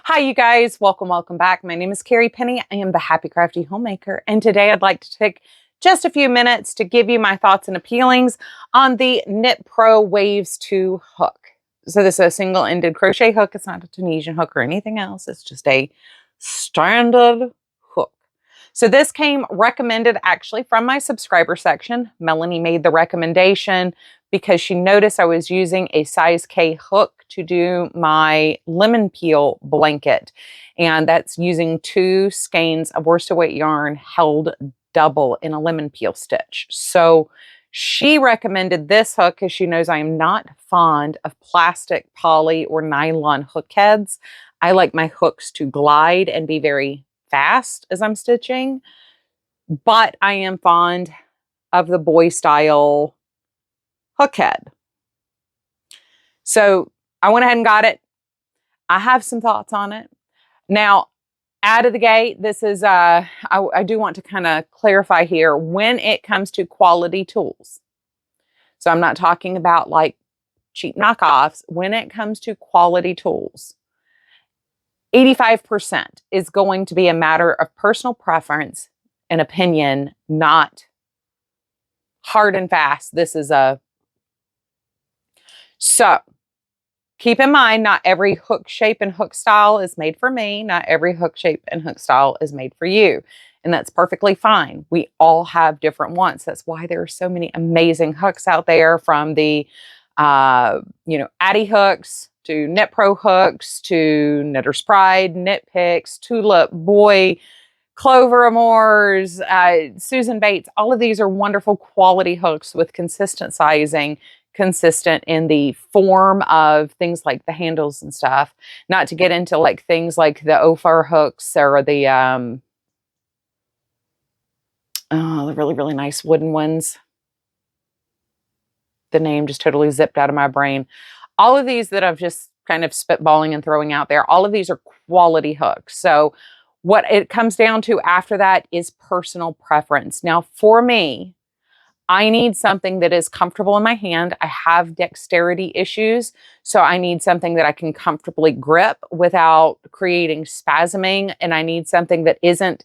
Hi, you guys. Welcome back. My name is Carrie Penny. I am the Happy Crafty Homemaker. And today I'd like to take just a few minutes to give you my thoughts and feelings on the Knit Pro Waves 2 hook. So this is a single-ended crochet hook. It's not a Tunisian hook or anything else. It's just a standard hook. So this came recommended actually from my subscriber section. Melanie made the recommendation because she noticed I was using a size K hook to do my lemon peel blanket. And that's using 2 skeins of worsted weight yarn held double in a lemon peel stitch. So she recommended this hook because she knows I am not fond of plastic, poly, or nylon hook heads. I like my hooks to glide and be very fast as I'm stitching, but I am fond of the boy style hook head. So I went ahead and got it. I have some thoughts on it. Now, out of the gate, this is, I do want to kind of clarify here when it comes to quality tools. So I'm not talking about like cheap knockoffs. When it comes to quality tools, 85% is going to be a matter of personal preference and opinion, not hard and fast. This is a... So keep in mind, not every hook shape and hook style is made for me. Not every hook shape and hook style is made for you. And that's perfectly fine. We all have different wants. That's why there are so many amazing hooks out there, from the, Addy hooks to Knit Pro hooks to Knitter's Pride, Knit Picks, Tulip, Boy, Clover Amours, Susan Bates. All of these are wonderful quality hooks with consistent sizing, consistent in the form of things like the handles and stuff. Not to get into like things like the Ophir hooks or the really, really nice wooden ones. The name just totally zipped out of my brain. All of these that I've just kind of spitballing and throwing out there, all of these are quality hooks. So what it comes down to after that is personal preference. Now, for me, I need something that is comfortable in my hand. I have dexterity issues, so I need something that I can comfortably grip without creating spasming. And I need something that isn't,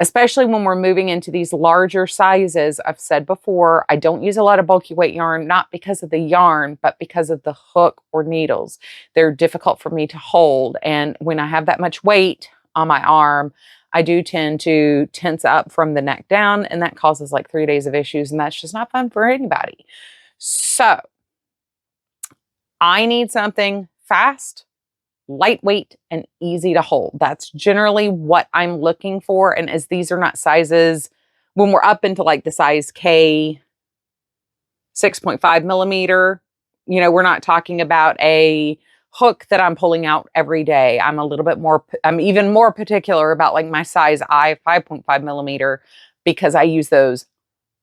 especially when we're moving into these larger sizes. I've said before, I don't use a lot of bulky weight yarn, not because of the yarn, but because of the hook or needles. They're difficult for me to hold. And when I have that much weight on my arm, I do tend to tense up from the neck down, and that causes like 3 days of issues, and that's just not fun for anybody. So I need something fast, lightweight, and easy to hold. That's generally what I'm looking for. And as these are not sizes, when we're up into like the size K 6.5 millimeter, we're not talking about a hook that I'm pulling out every day. I'm even more particular about like my size I 5.5 millimeter because I use those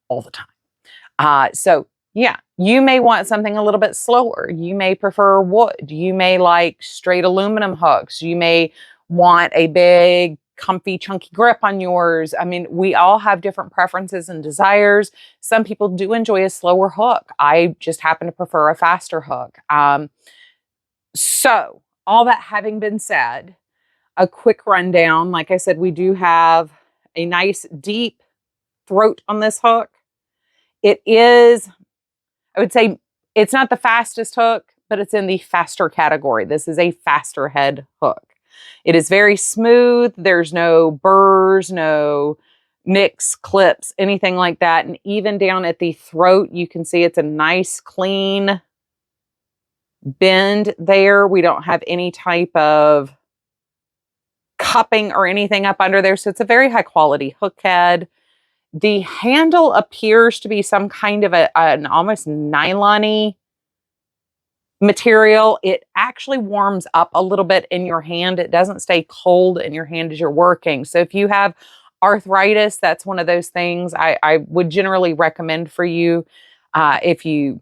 all the time. So yeah, you may want something a little bit slower. You may prefer wood. You may like straight aluminum hooks. You may want a big, comfy, chunky grip on yours. I mean, we all have different preferences and desires. Some people do enjoy a slower hook. I just happen to prefer a faster hook. So all that having been said, a quick rundown. Like I said, we do have a nice deep throat on this hook. It is, I would say, it's not the fastest hook, but it's in the faster category. This is a faster head hook. It is very smooth. There's no burrs, no nicks, clips, anything like that. And even down at the throat, you can see it's a nice, clean bend there. We don't have any type of cupping or anything up under there. So it's a very high quality hook head. The handle appears to be some kind of an almost nylon-y material. It actually warms up a little bit in your hand. It doesn't stay cold in your hand as you're working. So if you have arthritis, that's one of those things I would generally recommend for you if you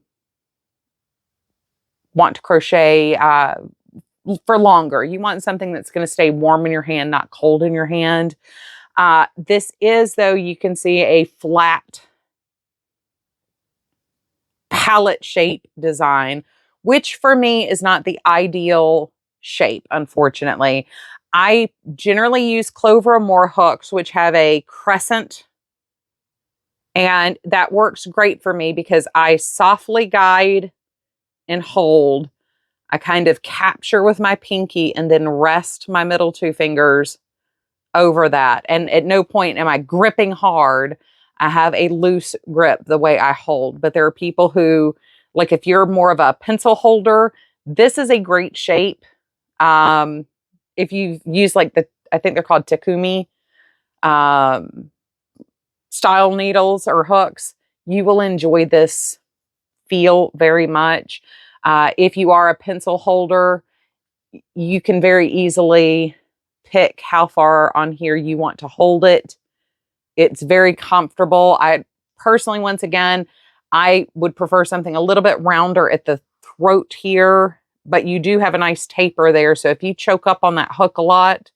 want to crochet for longer. You want something that's going to stay warm in your hand, not cold in your hand. This is, though, you can see a flat palette shape design, which for me is not the ideal shape, unfortunately. I generally use Clover Moore hooks, which have a crescent, and that works great for me because I softly guide and hold. I kind of capture with my pinky and then rest my middle two fingers over that. And at no point am I gripping hard. I have a loose grip the way I hold. But there are people who, like if you're more of a pencil holder, this is a great shape. If you use like I think they're called Takumi style needles or hooks, you will enjoy this feel very much. If you are a pencil holder, you can very easily pick how far on here you want to hold it. It's very comfortable. I personally, once again, I would prefer something a little bit rounder at the throat here, but you do have a nice taper there. So if you choke up on that hook a lot,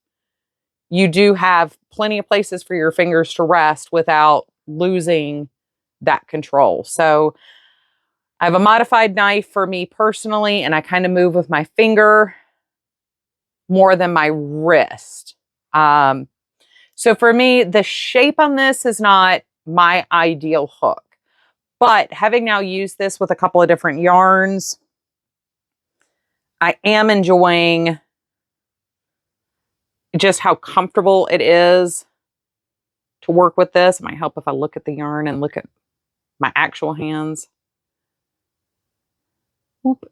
you do have plenty of places for your fingers to rest without losing that control. So I have a modified knife for me personally, and I kind of move with my finger more than my wrist. So for me, the shape on this is not my ideal hook. But having now used this with a couple of different yarns, I am enjoying just how comfortable it is to work with this. It might help if I look at the yarn and look at my actual hands. Whoop.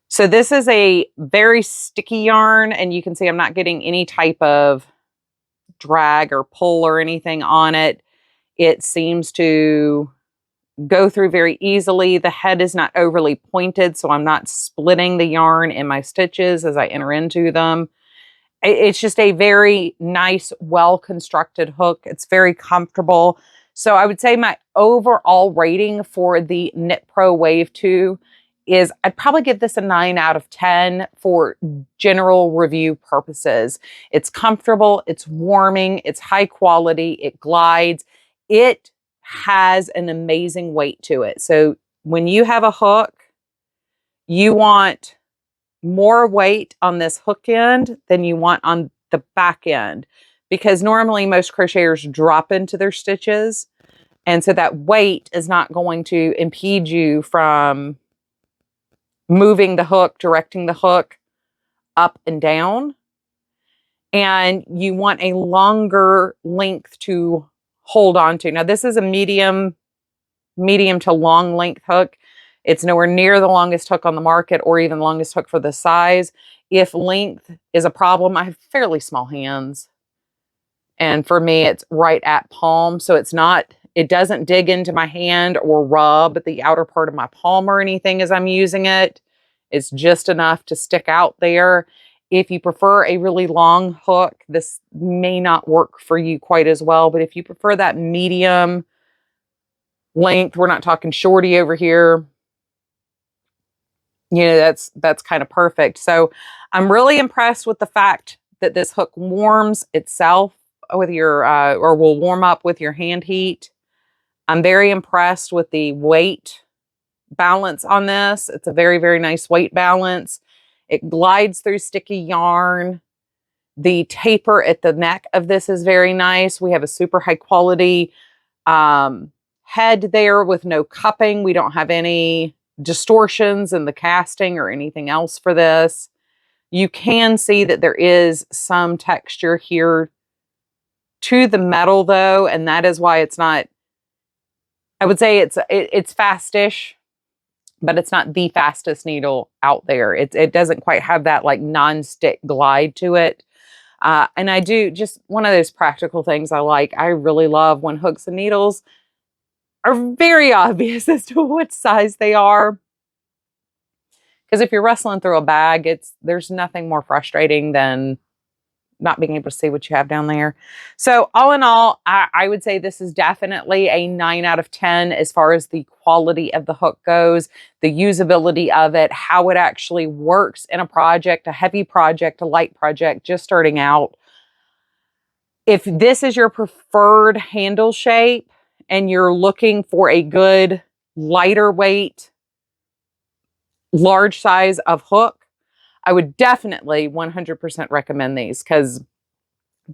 So this is a very sticky yarn, and you can see I'm not getting any type of drag or pull or anything on it. It seems to go through very easily. The head is not overly pointed, so I'm not splitting the yarn in my stitches as I enter into them. It's just a very nice, well-constructed hook. It's very comfortable. So I would say my overall rating for the Knit Pro Wave 2 is I'd probably give this a 9 out of 10 for general review purposes. It's comfortable, it's warming, it's high quality, it glides. It has an amazing weight to it. So when you have a hook, you want more weight on this hook end than you want on the back end, because normally most crocheters drop into their stitches, and so that weight is not going to impede you from moving the hook, directing the hook up and down. And you want a longer length to hold on to. Now this is a medium to long length hook. It's nowhere near the longest hook on the market or even the longest hook for the size. If length is a problem, I have fairly small hands. And for me, it's right at palm. So it doesn't dig into my hand or rub the outer part of my palm or anything as I'm using it. It's just enough to stick out there. If you prefer a really long hook, this may not work for you quite as well. But if you prefer that medium length, we're not talking shorty over here, you know, that's kind of perfect. So I'm really impressed with the fact that this hook warms itself with your, or will warm up with your hand heat. I'm very impressed with the weight balance on this. It's a very, very nice weight balance. It glides through sticky yarn. The taper at the neck of this is very nice. We have a super high quality head there with no cupping. We don't have any distortions in the casting or anything else for this. You can see that there is some texture here to the metal though, and that is why it's not, I would say it's fastish, but it's not the fastest needle out there. It doesn't quite have that like non-stick glide to it. And I do, just one of those practical things I really love when hooks and needles are very obvious as to what size they are. Because if you're wrestling through a bag, there's nothing more frustrating than not being able to see what you have down there. So all in all, I would say this is definitely a 9 out of 10 as far as the quality of the hook goes, the usability of it, how it actually works in a project, a heavy project, a light project, just starting out. If this is your preferred handle shape and you're looking for a good lighter weight, large size of hook, I would definitely 100% recommend these because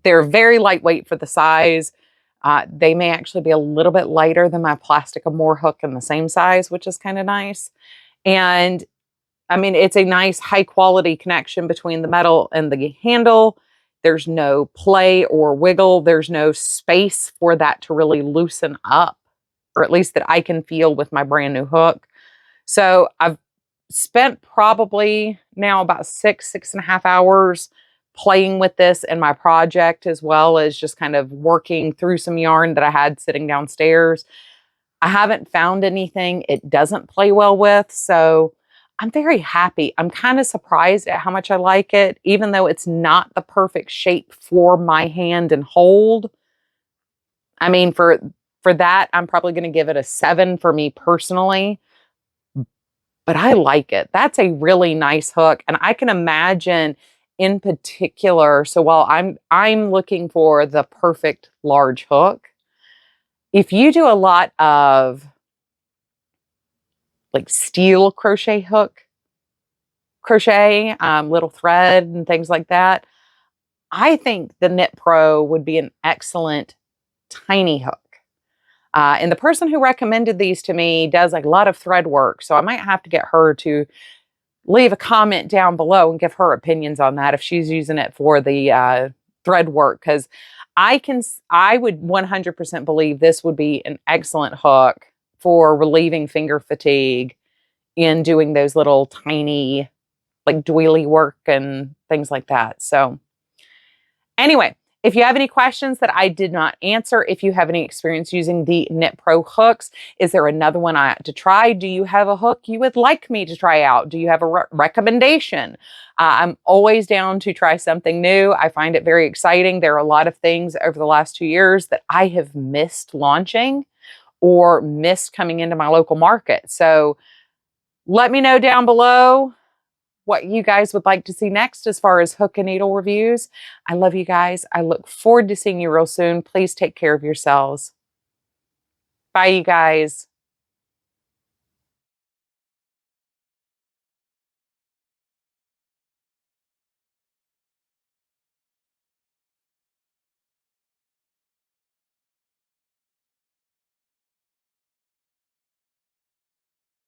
they're very lightweight for the size. They may actually be a little bit lighter than my plastic Amore hook in the same size, which is kind of nice. And I mean, it's a nice high quality connection between the metal and the handle. There's no play or wiggle. There's no space for that to really loosen up, or at least that I can feel with my brand new hook. So I've spent probably now about 6.5 hours playing with this in my project, as well as just kind of working through some yarn that I had sitting downstairs. I haven't found anything it doesn't play well with, so I'm very happy. I'm kind of surprised at how much I like it, even though it's not the perfect shape for my hand and hold. I mean, for that, I'm probably going to give it a 7 for me personally, but I like it. That's a really nice hook, and I can imagine in particular, so while I'm looking for the perfect large hook, if you do a lot of like steel crochet hook crochet, little thread and things like that, I think the Knit Pro would be an excellent tiny hook. And the person who recommended these to me does a lot of thread work, so I might have to get her to leave a comment down below and give her opinions on that if she's using it for the thread work, because I would 100% believe this would be an excellent hook for relieving finger fatigue in doing those little tiny like doily work and things like that. So anyway, if you have any questions that I did not answer, if you have any experience using the Knit Pro hooks, is there another one I ought to try? Do you have a hook you would like me to try out? Do you have a recommendation? I'm always down to try something new. I find it very exciting. There are a lot of things over the last 2 years that I have missed launching or missed coming into my local market. So let me know down below what you guys would like to see next as far as hook and needle reviews. I love you guys. I look forward to seeing you real soon. Please take care of yourselves. Bye, you guys.